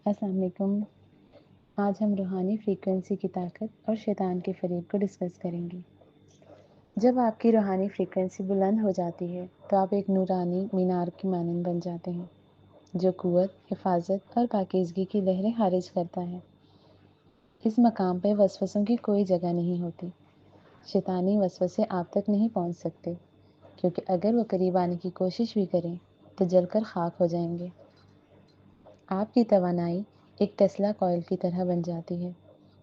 السلام علیکم۔ آج ہم روحانی فریکوینسی کی طاقت اور شیطان کے فریب کو ڈسکس کریں گے۔ جب آپ کی روحانی فریکوینسی بلند ہو جاتی ہے تو آپ ایک نورانی مینار کی مانند بن جاتے ہیں جو قوت، حفاظت اور پاکیزگی کی لہریں خارج کرتا ہے۔ اس مقام پہ وسوسوں کی کوئی جگہ نہیں ہوتی۔ شیطانی وسوسے آپ تک نہیں پہنچ سکتے کیونکہ اگر وہ قریب آنے کی کوشش بھی کریں تو جل کر خاک ہو جائیں گے۔ آپ کی توانائی ایک ٹیسلا کوئل کی طرح بن جاتی ہے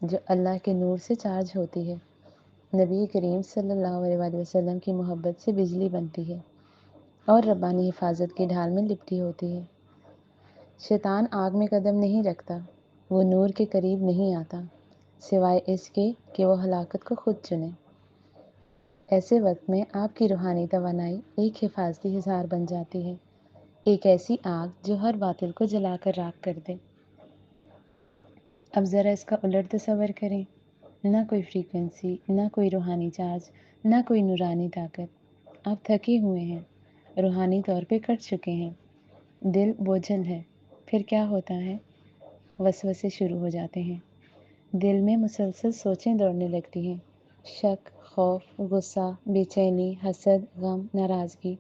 جو اللہ کے نور سے چارج ہوتی ہے۔ نبی کریم صلی اللہ علیہ وسلم کی محبت سے بجلی بنتی ہے اور ربانی حفاظت کی ڈھال میں لپٹی ہوتی ہے۔ شیطان آگ میں قدم نہیں رکھتا، وہ نور کے قریب نہیں آتا سوائے اس کے کہ وہ ہلاکت کو خود چنے۔ ایسے وقت میں آپ کی روحانی توانائی ایک حفاظتی حصار بن جاتی ہے، ایک ایسی آگ جو ہر باطل کو جلا کر راکھ کر دے۔ اب ذرا اس کا الٹ تصور کریں، نہ کوئی فریکوینسی، نہ کوئی روحانی چارج، نہ کوئی نورانی طاقت۔ آپ تھکے ہوئے ہیں، روحانی طور پہ کٹ چکے ہیں، دل بوجھل ہے۔ پھر کیا ہوتا ہے؟ وسوسے شروع ہو جاتے ہیں۔ دل میں مسلسل سوچیں دوڑنے لگتی ہیں، شک، خوف، غصہ، بے چینی، حسد، غم، ناراضگی۔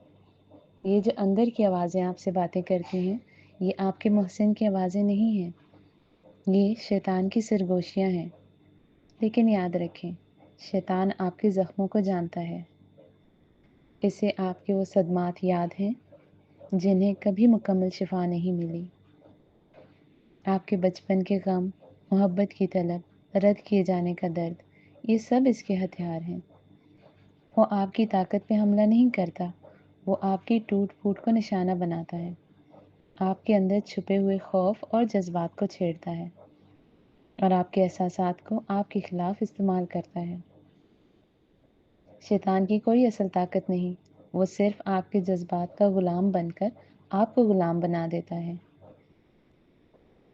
یہ جو اندر کی آوازیں آپ سے باتیں کرتی ہیں، یہ آپ کے محسن کی آوازیں نہیں ہیں، یہ شیطان کی سرگوشیاں ہیں۔ لیکن یاد رکھیں، شیطان آپ کے زخموں کو جانتا ہے۔ اسے آپ کے وہ صدمات یاد ہیں جنہیں کبھی مکمل شفا نہیں ملی۔ آپ کے بچپن کے غم، محبت کی طلب، رد کیے جانے کا درد، یہ سب اس کے ہتھیار ہیں۔ وہ آپ کی طاقت پہ حملہ نہیں کرتا، وہ آپ کی ٹوٹ پھوٹ کو نشانہ بناتا ہے، آپ کے اندر چھپے ہوئے خوف اور جذبات کو چھیڑتا ہے اور آپ کے احساسات کو آپ کے خلاف استعمال کرتا ہے۔ شیطان کی کوئی اصل طاقت نہیں، وہ صرف آپ کے جذبات کا غلام بن کر آپ کو غلام بنا دیتا ہے۔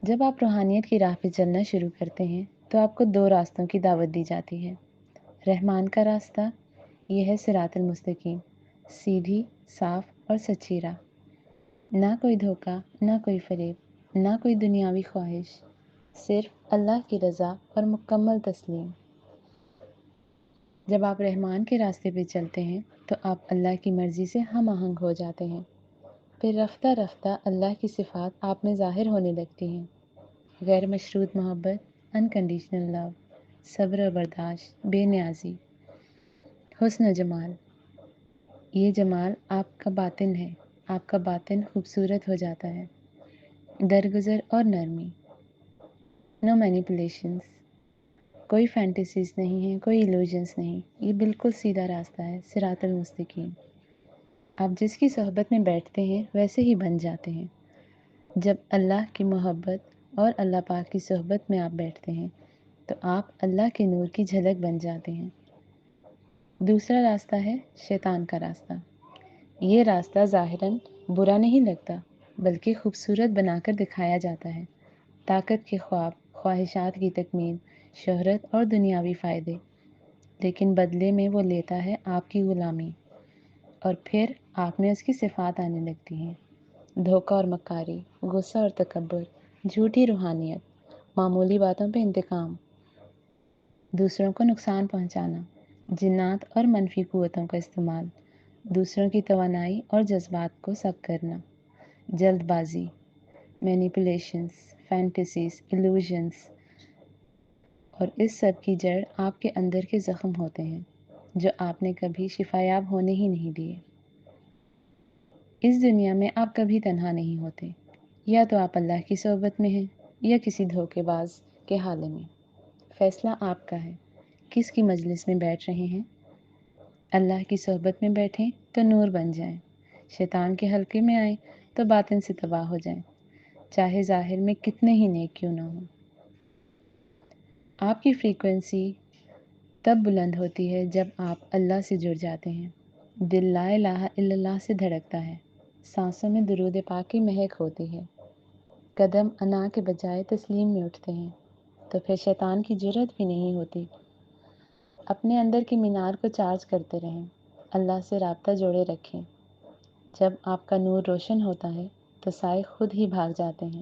جب آپ روحانیت کی راہ پہ چلنا شروع کرتے ہیں تو آپ کو دو راستوں کی دعوت دی جاتی ہے۔ رحمان کا راستہ، یہ ہے صراط المستقیم، سیدھی، صاف اور سچی راہ۔ نہ کوئی دھوکہ، نہ کوئی فریب، نہ کوئی دنیاوی خواہش، صرف اللہ کی رضا اور مکمل تسلیم۔ جب آپ رحمان کے راستے پہ چلتے ہیں تو آپ اللہ کی مرضی سے ہم آہنگ ہو جاتے ہیں۔ پھر رفتہ رفتہ اللہ کی صفات آپ میں ظاہر ہونے لگتی ہیں، غیر مشروط محبت، انکنڈیشنل لو، صبر و برداشت، بے نیازی، حسن و جمال۔ یہ جمال آپ کا باطن ہے، آپ کا باطن خوبصورت ہو جاتا ہے۔ درگزر اور نرمی، نو مینیپولیشنز، کوئی فینٹیسیز نہیں ہیں، کوئی ایلوژنس نہیں، یہ بالکل سیدھا راستہ ہے، صراط المستقیم۔ آپ جس کی صحبت میں بیٹھتے ہیں ویسے ہی بن جاتے ہیں۔ جب اللہ کی محبت اور اللہ پاک کی صحبت میں آپ بیٹھتے ہیں تو آپ اللہ کے نور کی جھلک بن جاتے ہیں۔ دوسرا راستہ ہے شیطان کا راستہ۔ یہ راستہ ظاہراً برا نہیں لگتا بلکہ خوبصورت بنا کر دکھایا جاتا ہے۔ طاقت کے خواب، خواہشات کی تکمیل، شہرت اور دنیاوی فائدے، لیکن بدلے میں وہ لیتا ہے آپ کی غلامی، اور پھر آپ میں اس کی صفات آنے لگتی ہیں: دھوکہ اور مکاری، غصہ اور تکبر، جھوٹی روحانیت، معمولی باتوں پہ انتقام، دوسروں کو نقصان پہنچانا، جنات اور منفی قوتوں کا استعمال، دوسروں کی توانائی اور جذبات کو سب کرنا، جلد بازی، مینیپولیشنز، فینٹیسیز، ایلوژنز، اور اس سب کی جڑ آپ کے اندر کے زخم ہوتے ہیں جو آپ نے کبھی شفایاب ہونے ہی نہیں دیے۔ اس دنیا میں آپ کبھی تنہا نہیں ہوتے، یا تو آپ اللہ کی صحبت میں ہیں یا کسی دھوکے باز کے حالے میں۔ فیصلہ آپ کا ہے، کس کی مجلس میں بیٹھ رہے ہیں۔ اللہ کی صحبت میں بیٹھیں تو نور بن جائیں، شیطان کے حلقے میں آئیں تو باطن سے تباہ ہو جائیں، چاہے ظاہر میں کتنے ہی نیک کیوں نہ ہوں۔ آپ کی فریکوینسی تب بلند ہوتی ہے جب آپ اللہ سے جڑ جاتے ہیں۔ دل لا الہ الا اللہ سے دھڑکتا ہے، سانسوں میں درود پاک کی مہک ہوتی ہے، قدم انا کے بجائے تسلیم میں اٹھتے ہیں، تو پھر شیطان کی جرأت بھی نہیں ہوتی۔ اپنے اندر کی مینار کو چارج کرتے رہیں، اللہ سے رابطہ جوڑے رکھیں۔ جب آپ کا نور روشن ہوتا ہے تو سائے خود ہی بھاگ جاتے ہیں۔